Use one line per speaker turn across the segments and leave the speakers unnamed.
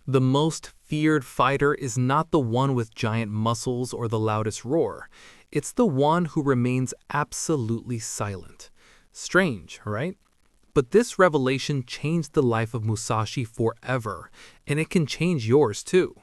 The most feared fighter is not the one with giant muscles or the loudest roar. It's the one who remains absolutely silent. Strange, right? But this revelation changed the life of Musashi forever, and it can change yours too.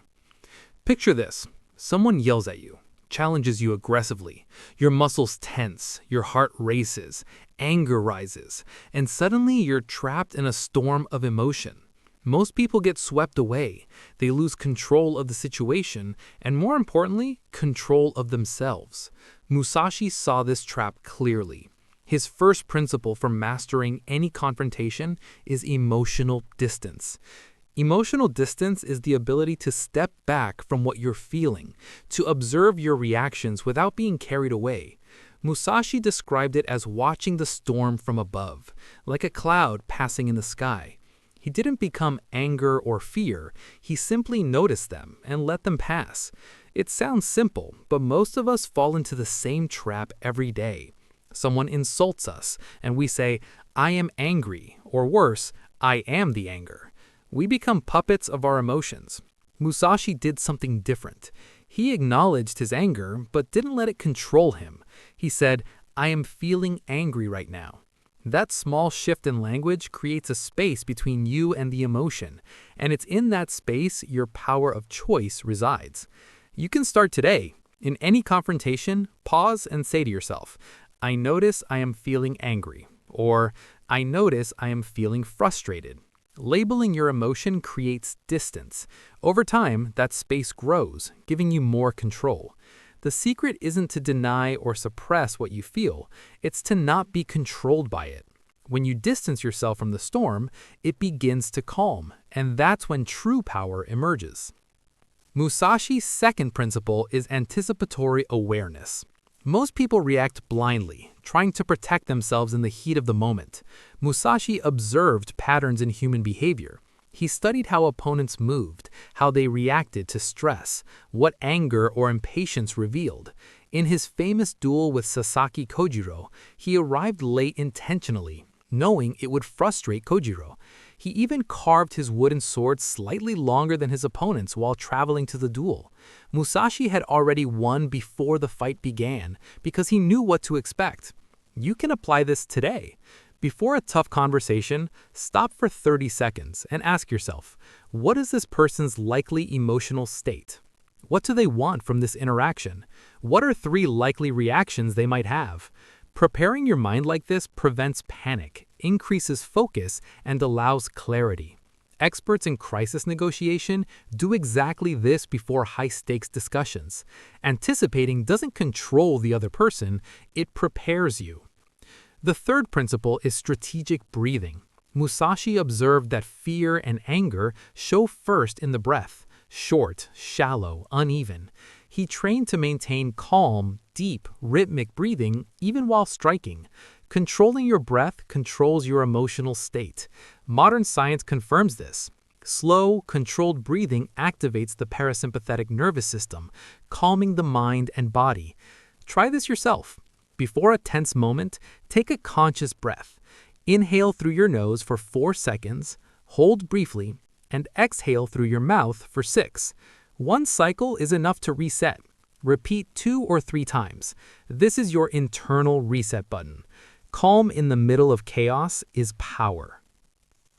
Picture this. Someone yells at you, challenges you aggressively. Your muscles tense, your heart races, anger rises, and suddenly you're trapped in a storm of emotion. Most people get swept away. They lose control of the situation, and more importantly, control of themselves. Musashi saw this trap clearly. His first principle for mastering any confrontation is emotional distance. Emotional distance is the ability to step back from what you're feeling, to observe your reactions without being carried away. Musashi described it as watching the storm from above, like a cloud passing in the sky. He didn't become anger or fear, he simply noticed them and let them pass. It sounds simple, but most of us fall into the same trap every day. Someone insults us, and we say, "I am angry," or worse, "I am the anger." We become puppets of our emotions. Musashi did something different. He acknowledged his anger, but didn't let it control him. He said, "I am feeling angry right now." That small shift in language creates a space between you and the emotion, and it's in that space your power of choice resides. You can start today. In any confrontation, pause and say to yourself, "I notice I am feeling angry," or "I notice I am feeling frustrated." Labeling your emotion creates distance. Over time, that space grows, giving you more control. The secret isn't to deny or suppress what you feel, it's to not be controlled by it. When you distance yourself from the storm, it begins to calm, and that's when true power emerges. Musashi's second principle is anticipatory awareness. Most people react blindly, trying to protect themselves in the heat of the moment. Musashi observed patterns in human behavior. He studied how opponents moved, how they reacted to stress, what anger or impatience revealed. In his famous duel with Sasaki Kojiro, he arrived late intentionally, knowing it would frustrate Kojiro. He even carved his wooden sword slightly longer than his opponents while traveling to the duel. Musashi had already won before the fight began because he knew what to expect. You can apply this today. Before a tough conversation, stop for 30 seconds and ask yourself, what is this person's likely emotional state? What do they want from this interaction? What are 3 likely reactions they might have? Preparing your mind like this prevents panic, increases focus, and allows clarity. Experts in crisis negotiation do exactly this before high-stakes discussions. Anticipating doesn't control the other person, it prepares you. The third principle is strategic breathing. Musashi observed that fear and anger show first in the breath, short, shallow, uneven. He trained to maintain calm, deep, rhythmic breathing even while striking. Controlling your breath controls your emotional state. Modern science confirms this. Slow, controlled breathing activates the parasympathetic nervous system, calming the mind and body. Try this yourself. Before a tense moment, take a conscious breath. Inhale through your nose for 4 seconds, hold briefly, and exhale through your mouth for 6. One cycle is enough to reset. Repeat 2 or 3 times. This is your internal reset button. Calm in the middle of chaos is power.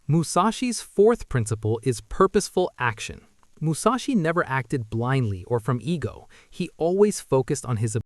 Musashi's fourth principle is purposeful action. Musashi never acted blindly or from ego. He always focused on his